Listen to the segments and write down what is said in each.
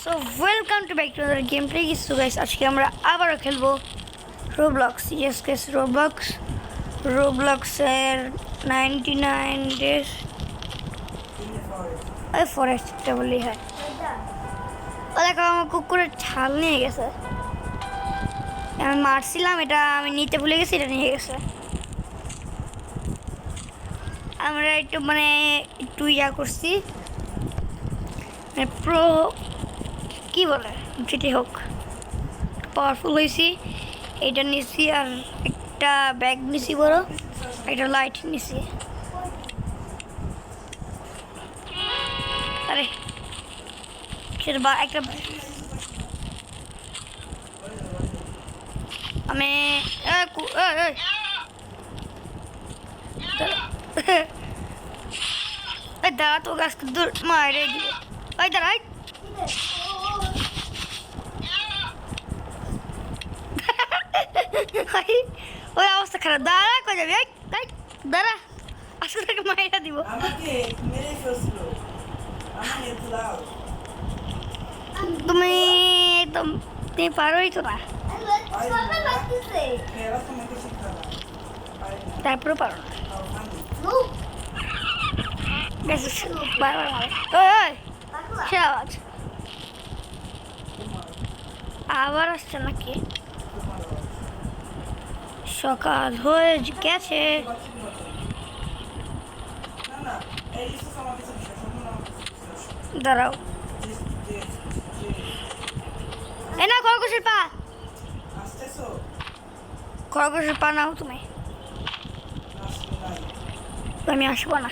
So welcome to back to other game play. So guys, আজকে আমরা আবারও খেলবো রোবলক্স। ইয়েস গাইস, রোবলক্সের 99 ডেজ ওই ফরেস্টটা বললেই হয়। ও দেখো, আমার কুকুরের ছাল নিয়ে গেছে। আমি মারছিলাম, এটা আমি নিতে ভুলে গেছি, এটা নিয়ে গেছে। আমরা একটু একটু ইয়া করছি, প্রো কি বলে, যেটি হোক পাওয়ারফুল হয়েছি। এটা নিছি আর একটা ব্যাগ নিছি, বড় একটা লাইট নিছি। আরে সেটা একটা আমি দাঁড়া, তো গাছকে দূর মারে দিব। ওই দাঁড়াই, ওই অবস্থা খারাপ। দাঁড়া, কই যাবি? দাঁড়া, আসলে তাকে মাইরা দিব। তুমি একদম, তুমি পারোই তো না, তারপরে পারো না। বারবার মারে। ওই সে আওয়াজ আবার আসছে নাকি? সকাল হয়ে গেছে। দাঁড়াও, এ না খরগোশের পা, খরগোশের পা নাও তুমি। আমি আসবো না।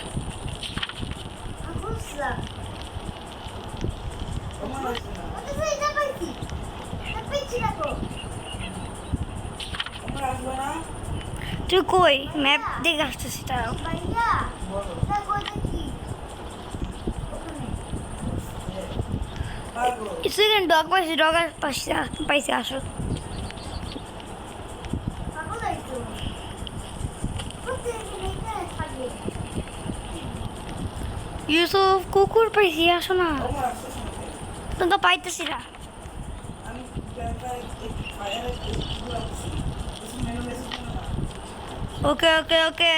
তুই কই? ম্যাপ দেখে আসতেছি, তারাও ডগ পাইছি, ডগ পাইছি, আসো। ইউসুফ, কুকুর পাইছি, আসো না। তুমি তো পাইতেছি না। ওকে ওকে ওকে,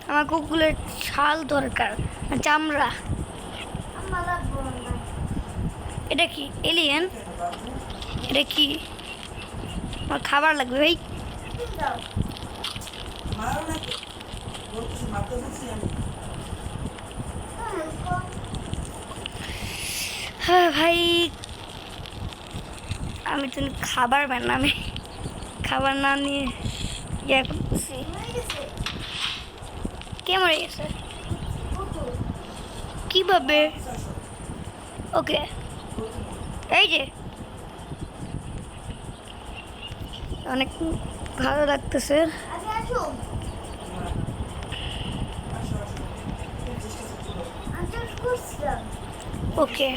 আমার কুকুরের ছাল দরকার, চামড়া। এটা কি এলিয়েন? এটা কি? আমার খাবার লাগবে ভাই। হ্যাঁ ভাই, আমি তো খাবার বানা, আমি খাবার না নিয়ে ইয়ে করতেছি। কে মরে গেছে? কিভাবে? ওকে, এই যে অনেক ভালো লাগতেছে। ওকে,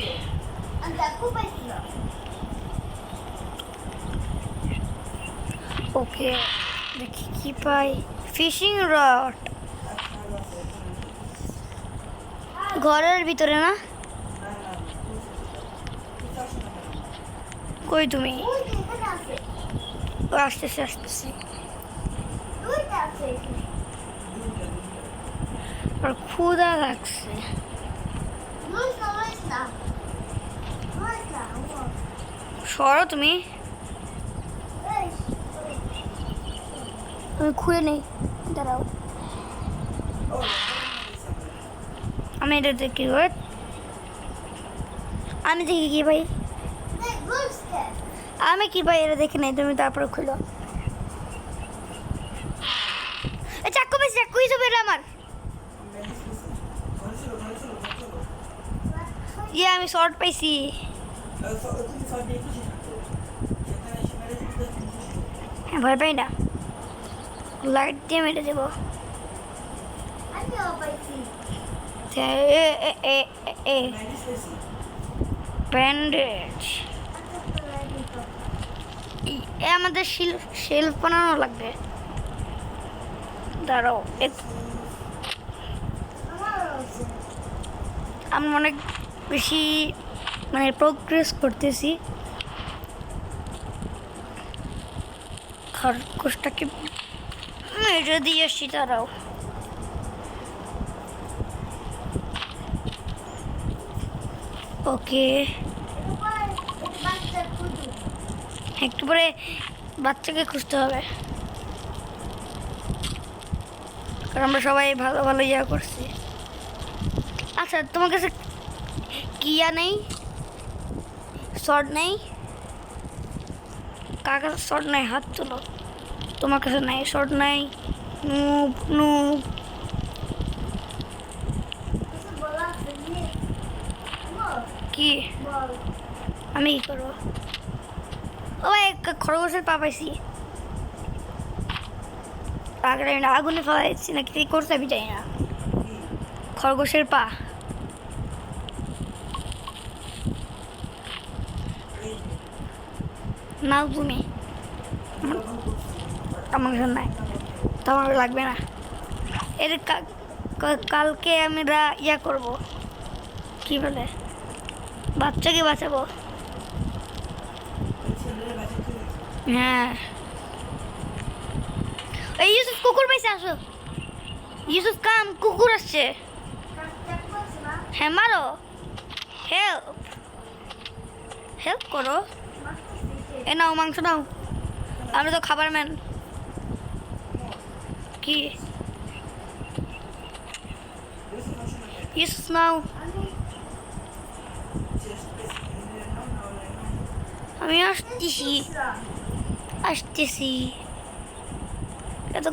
ওকে, দেখি কি পাই। ফিশিং রড ঘরের ভিতরে না? কই তুমি? আসতেছি আসতেছি। আর ক্ষুধা লাগছে। সরো তুমি, আমি খুঁড়ে নেই, দাঁড়াও। আমি এটা দেখি, আমি দেখি কি ভাই, আমি কি ভাই এটা দেখি নাই, তুমি তারপরে খুলো। চাকু পেয়েছি, চাকু হিসেবে আমার ইয়ে, আমি শর্ট পাইছি। হ্যাঁ, ভয় পাই না, লাইট দিয়ে মেরে দেবো। ব্যান্ডেজ আমাদের শেলফ বানানো লাগবে। দাঁড়াও, আমি অনেক বেশি মানে প্রোগ্রেস করতেছি। খরগোশটাকে মেরে দিয়ে আসছি, তারাও ওকে। একটু পরে বাচ্চাকে খুঁজতে হবে, কারণ আমরা সবাই ভালো ভালো ইয়া করছি। আচ্ছা, তোমার কাছে কিয়া নেই? শর্ট নেই? কার কাছে শর্ট নাই? হাত তোলো। তোমার কাছে নাই, শর্ট নাই? Noob noob. কি আমি কি করবো? ও ভাই, খরগোশের পা পাইছি। আগুনে ফেলাইছি নাকি কি করছে আমি জানি না। খরগোশের পা। নাও তুমি, আমার কাছে নাই, তোমার লাগবে না। এর কালকে আমরা ইয়া করব, কি বলে, বাচ্চাকে বাঁচাবো। হ্যাঁ, এই ইউসুফ কুকুর পাইছে, আসো ইউসুফ, কাম কুকুর আসছে। হ্যাঁ মারো, হেল্প হেল্প করো। এ নাও মাংস নাও, আমি তো খাবার ম্যান। কি ইউসুফ নাও, আমি আসতেছি আসতেছি। এত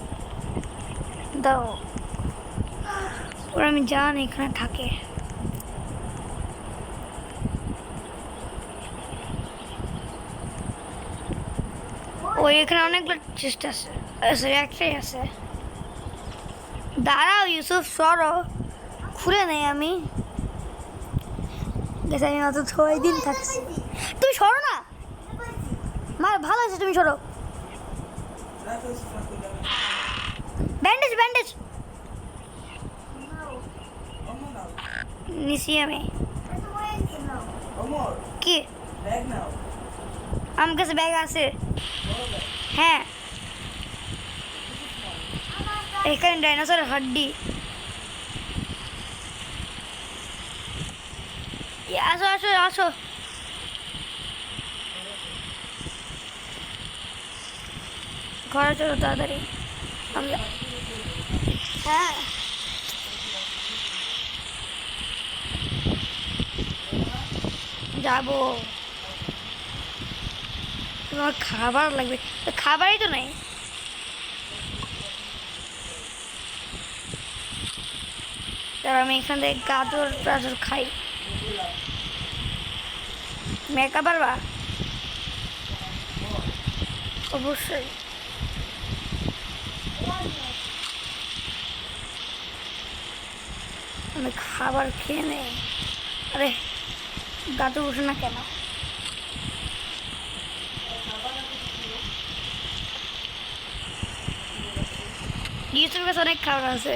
দাও, ওরা আমি জানি এখানে থাকে। ওই এখানে অনেকগুলো চেষ্টা আছে, সরি একটাই আছে। দাঁড়াও ইউসুফ, সরো, খুলে নেই আমি। গেছে আমি মাত্র 6 দিন থাকছি, তুমি সরো না। মার ভালো আছে, তুমি সরো। ব্যান্ডেজ ব্যান্ডেজ নিছি আমি। কি আমার কাছে ব্যাগ আছে? হ্যাঁ, এখানে ডাইনোসরের হাড্ডি। আসো আসো আসো, ঘরে চলো তাড়াতাড়ি। হ্যাঁ, যাবো। তোমার খাবার লাগবে, খাবারই তো নাই। তার আমি এখান থেকে গাজর টাজর খাই। মেকআপ পারবা? অবশ্যই। আমি খাবার খেয়ে নেই। আরে গাজর বসে না কেন? ইউটিউবের কাছে অনেক খাবার আছে।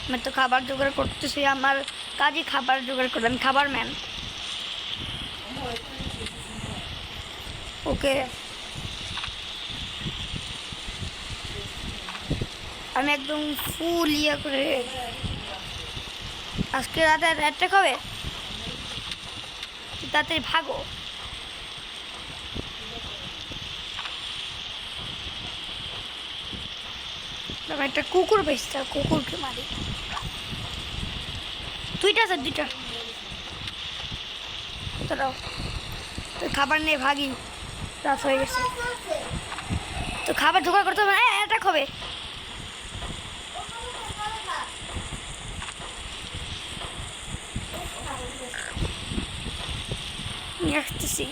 আমি তো খাবার জোগাড় করতেছি, আমার কাজই খাবার জোগাড় করে, আমি খাবার ম্যান। ওকে, আমি একদম ফুল ইয়া করে। আজকে রাতে অ্যাটাক হবে, তাড়াতাড়ি ভাগো। একটা কুকুর বেচতে, কুকুরকে মারি। দুইটা আছে, দুইটা। দাঁড়াও, খাবার নিয়ে ভাগি, রাত হয়ে গেছে তো খাবার জোগাড় করতে হবে। হ্যাঁ, অ্যাটাক হবে। নিয়ে আসতেছি,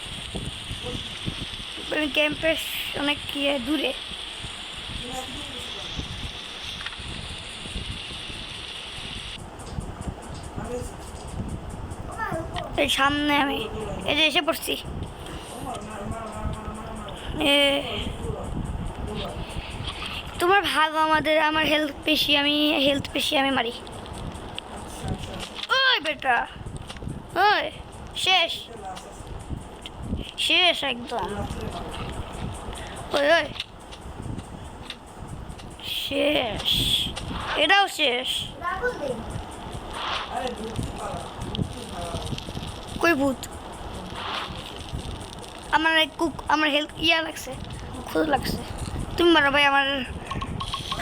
ক্যাম্পের অনেক দূরে। এই সামনে আমি এই যে এসে পড়ছি। তোমার ভাগ আমাদের, আমার হেলথ বেশি, আমি মারি। ওই বেটা, ওই শেষ শেষ একদম। ওই ওই শেষ, এটাও শেষ। কই ভূত? আমার হেলথ ইয়া লাগছে, ক্ষুধা লাগছে। তুমি মারো ভাই, আমার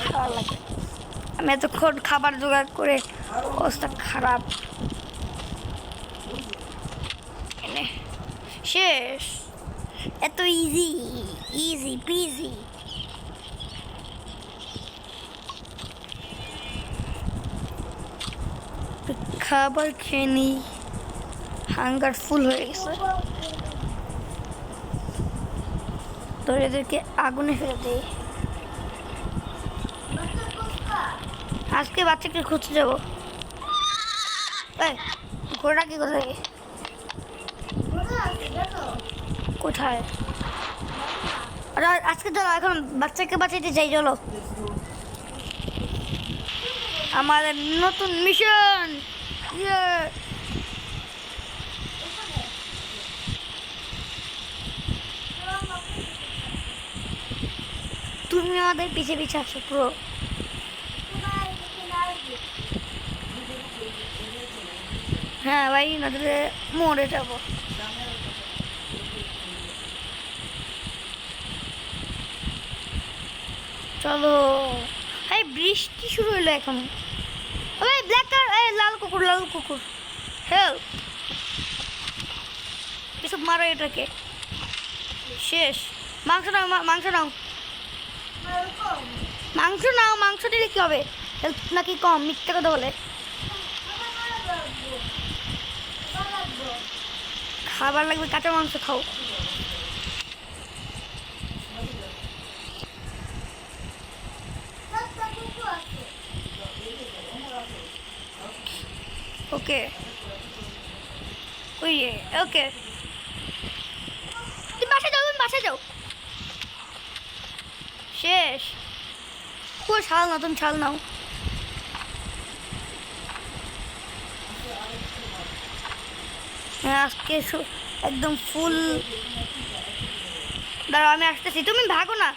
খাওয়া লাগে। আমি এতক্ষণ খাবার জোগাড় করে অবস্থা খারাপ। শেষ, এত ইজি ইজি পিজি। খাবার খেয়ে নিই, হাঙ্গার ফুল হয়ে গেছে। তো এদেরকে আগুনে ফেলে দিই। আজকে বাচ্চাকে খুঁজতে যাবো। ঘোড়া কি কোথায়? কোথায়? আজকে চলো, এখন বাচ্চাকে বাঁচাইতে চাই, চলো। আমাদের নতুন মিশন। তুমি আমাদের পিছে পিছে আসো পুরো। হ্যাঁ ভাই, নদীতে মরে যাবো। চলো। এই বৃষ্টি শুরু হলো এখন। ওই ব্ল্যাক কার, এই লাল কুকুর হেল্প, কিছু মারো এটাকে। শেষ। মাংস নাও, মাংস দিলে কি হবে? হেল্প নাকি কম? মিথ্যা কথা বলে। খাবার লাগবে, কাঁচা মাংস খাও। ওকে ওকে, তুমি বাসা যাও। শেষ। পুরো ছাল নাও, তুমি ছাল নাও। আজকে একদম ফুল। দাঁড়াও, আমি আসতেছি, তুমি ভাগো না।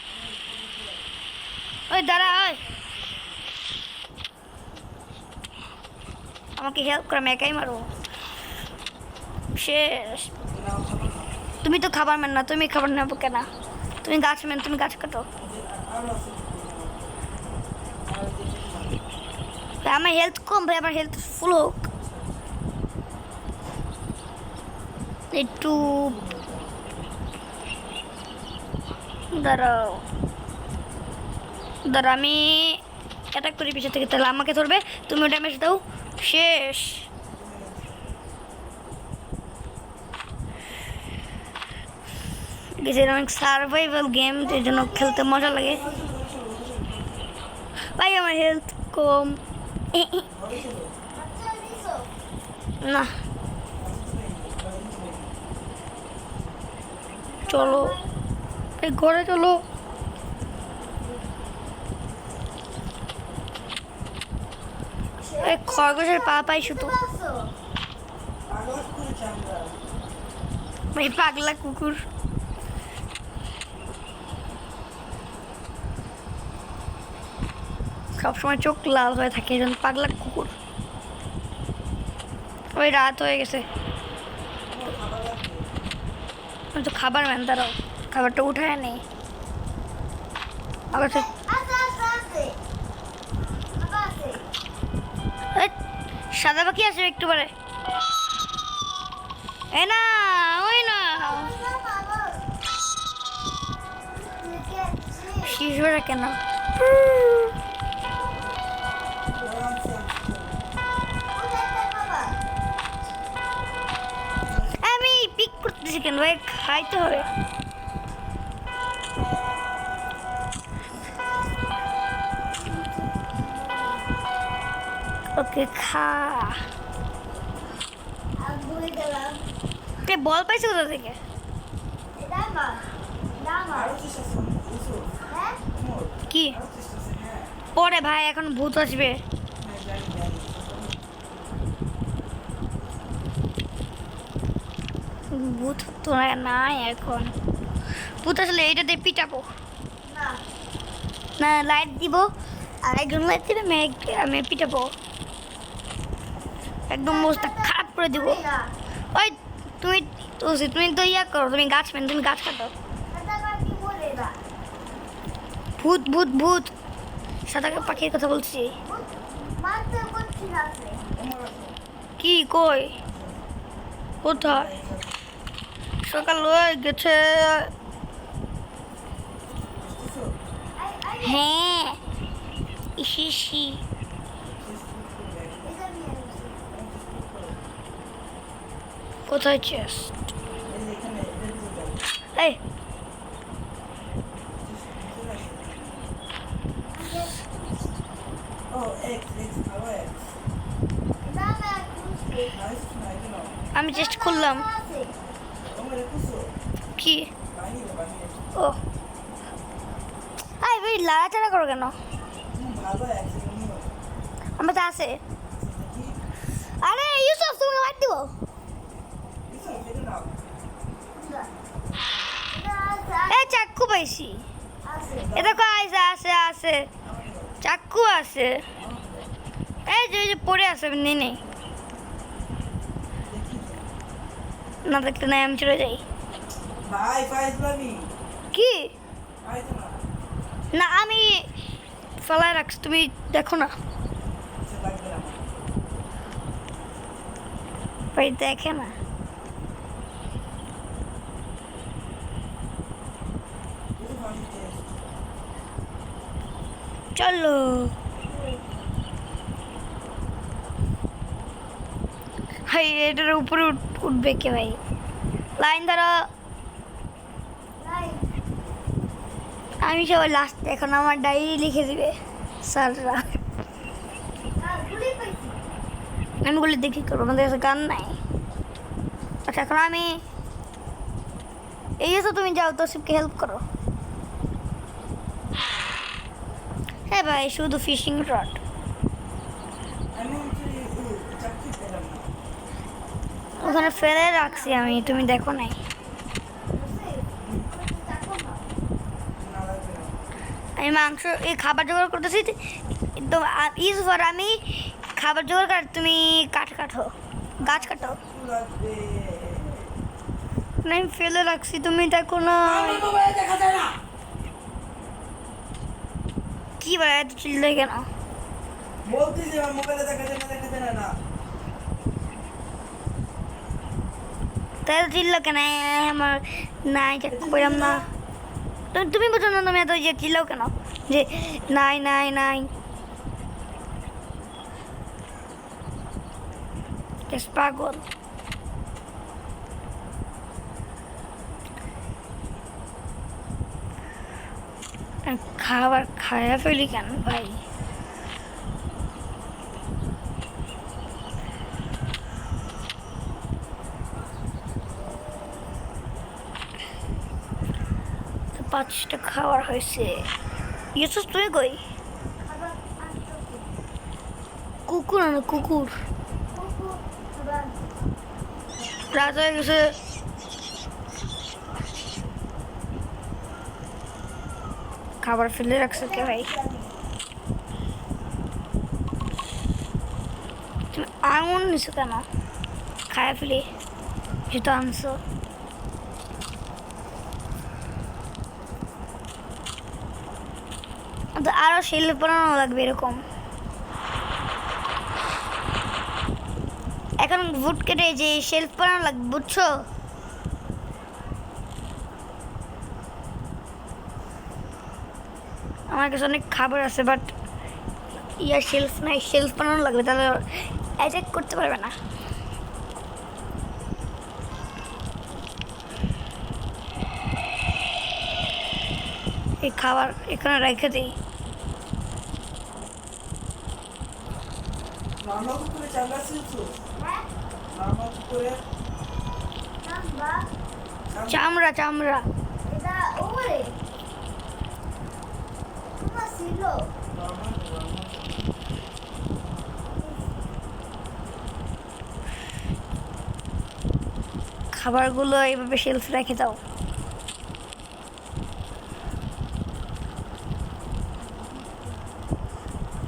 ওই দাঁড়া, আমাকে হেল্প করে, আমি একাই মারো। শেষ। তুমি তো খাবার ম্যান না, তুমি খাবার নেবো কেন? তুমি গাছ ম্যান, তুমি গাছ কাটো। আমার হেলথ কম ভাই, আমার হেলথ ফুল হোক একটু। দাঁড়াও, আমি অ্যাটাক করি পিছন থেকে, তাহলে আমাকে ধরবে। তুমি ওটা মেসে দাও। শেষ। অনেক সার্ভাইভাল গেম, এর জন্য খেলতে মজা লাগে ভাই। আমার হেলথ কম না। চলো এই ঘরে চলো। খরগোশের পা পাই শুধু। ভাই পাগলা কুকুর। সবসময় চোখ লাল হয়ে থাকে, এজন পাগলা কুকুর। ওই রাত হয়ে গেছে, তো খাবার ম্যান, দাঁড়াও খাবারটা উঠায় নেই। আবার সাদা পাখি আসবে একটু পরে। এ না, ওই না, শিশুরা কেন? আমি পিক করতেছি কেন ভাই? খাইতে হবে। ওকে খা। বল পাইছে কোথা থেকে? কি পরে ভাই, এখন ভূত আসবে। ভূত তো নাই এখন। ভূত আসলে এইটাতে পিটাবো না, লাইট দিব আর একজন লাইট দিবে, আমি পিটাবো একদম মোস্টটা খারাপ করে দিব। ওই তুমি তুমি তো ইয়া করো, তুমি গাছ তুমি গাছ কাটো। ভূত ভূত ভূত সাদা পাখির কথা বলছি। কি কই কোথায়? সকাল হয়ে গেছে। হ্যাঁ ইসি কোথায় চেস্ট? এই আমি চেস্ট খুললাম। কি ও আই ভাই লাড়াচাড়া করো কেন? আমার তো আছে। আরে ইউসুফ তোমাকে মার দিব। এই চাকু পাইছি। এ দেখো আইসা আছে আছে চাকু আছে। এই যে পড়ে আছে, নেই না, দেখতে নাই আমি চলে যাই। কি না আমি ফেলায় রাখছি, তুমি দেখো না ভাই, দেখে না। চলো ভাই, এটার উপরে উঠবে কে ভাই? লাইন ধরো। আমি সবাই লাস্ট, এখন আমার ডায়েরি লিখে দিবে স্যাররা। আমি বলে দেখি করবো, আমাদের কাছে গান নাই। আচ্ছা এখন আমি এই তো তুমি যাও, তোসিফকে হেল্প করো। হ্যাঁ ভাই, শুধু ফিশিং রড। ওখানে ফেলে রাখছি আমি, তুমি দেখো নাই। আমি মাংস এই খাবার জোগাড় করতেছি তো ইসবার, আমি খাবার জোগাড় কর, তুমি কাটো গাছ কাটো। আমি ফেলে রাখছি, তুমি দেখো না। কি ভাই এত চিল্লাই কেন? তাই চিল্লা কেন? আমার নাই চাকু পেলাম না। তুমি বোঝো না, তুমি এত যে চিল্লাও কেন যে নাই নাই নাই? পাগল। খাবার খায়া ফেলি কেন ভাই? পাঁচটা খাবার হয়েছে। ইউসুফ তুই কই? কুকুর আনো, কুকুর। রাত হয়ে গেছে। খাবার ফেলে রাখছো কে ভাই? তুমি আঙুন নিছো কেন? খায়া ফেলি যেটা আনছো। আরো শেল্ফ বানানো লাগবে এরকম। এখন ভুট কেটে যে শেল্ফ বানানো লাগবে, বুঝছো? আমার কাছে অনেক খাবার আছে, বাট ইয়ার শেলফ নাই, শেলফ বানানো লাগবে, তাহলে অ্যাটাক করতে পারবে না। এই খাবার এখানে রেখে দিই। Normal kutu ve çanga sığıtı. Normal kutu. উপরে চামড়া চামড়া এটা ওরে তোমার ছিল খাবারগুলো এইভাবে শেলফ রেখে দাও।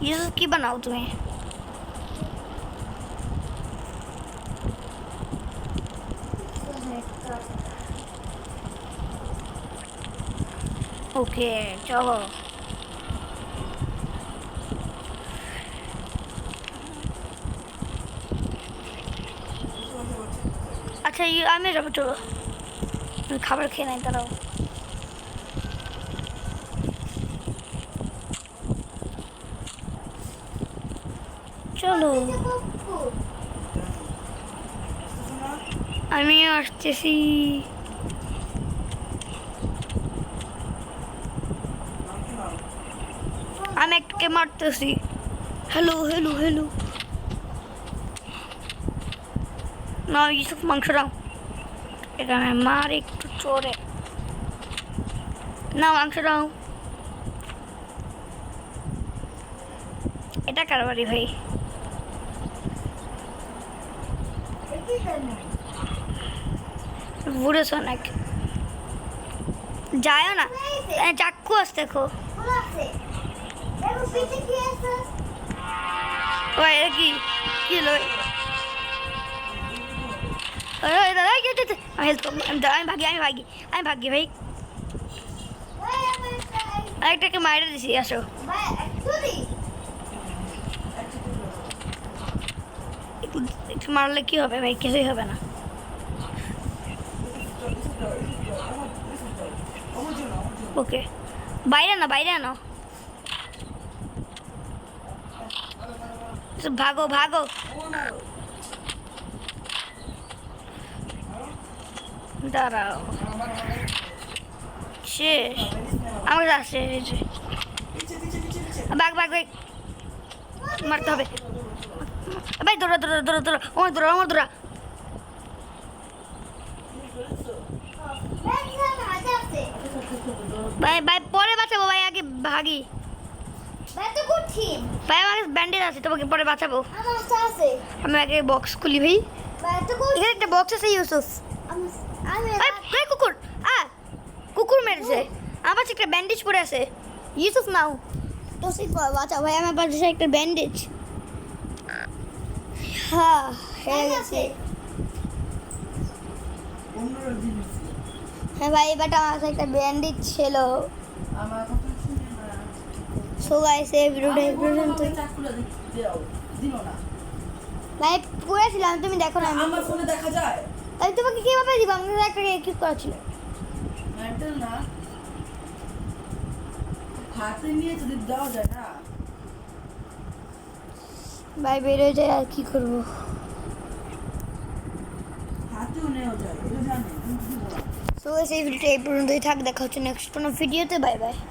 ইউসুফ কি বানাও তুমি? ওকে চলো। আচ্ছা আমি যাবো, চলো আমি খাবার খেয়ে নাই, দাঁড়াও। চলো আমিও আসতেছি। আমি একটাকে মারতেছি। হ্যালো হ্যালো হ্যালো, না ইউসুফ মাংস দাও। এখানে মার একটু চড়ে না, মাংস দাও। এটা কারবারি ভাই, বুড়েছ অনেক, যায়ও না। চাক্কু আসতে দেখো। দেখো পিছে কি আছে ও এটা কি কি হলো? আমি ভাগি ভাই। আরেকটাকে মাইরে দিছি, আসো। ভাই অ্যাকচুয়ালি একটু মারলে কি হবে ভাই? কিছুই হবে না। ওকে বাইরে আনো। ভাগো ভাগো। দাঁড়াও, শেষ। আমার আসছে, ভাগ মারতে হবে ভাই। দৌড়া আমার দৌড়া। ভাই পরে বাঁচাবো ভাই, আগে ভাগি। ভাই তো কঠিন ভাই আমার ব্যান্ডেজ আছে, তোমাকে পরে বাঁচাবো। আমার কাছে আছে আমি আগে বক্স খুলি ভাই। ভাই তো কঠিন এখানে একটা বক্স আছে ইউসুফ। আমি ভাই কুকুর মেরেছে। আমার কাছে একটা ব্যান্ডেজ পড়ে আছে। ইউসুফ নাও তো সেই বাঁচাও ভাই, আমার কাছে একটা ব্যান্ডেজ। হ্যাঁ হয়ে গেছে। হ্যাঁ ভাই, এবারটা আমার কাছে একটা ব্যান্ডেজ ছিল। আমার কথা শুনে না সো গাইস এই ভিডিওটা এই পর্যন্ত। চাকুলা দিও না ভাই পড়েছিলাম, তুমি দেখো না। আমার ফোনে দেখা যায় আমি তোমাকে কিভাবে দিব? আমাকে একটা এক্সকিউজ করা ছিল। মেন্টাল না, হাতে নিয়ে যদি দেওয়া যায় না। ভাই বেরোয় যায়, আর কি করবো? হাতেও নেওয়া যায়, এটা জানি। সো গাইস এই ভিডিওটা এই পর্যন্তই থাক, দেখা হচ্ছে নেক্সট কোনো ভিডিওতে। Bye bye.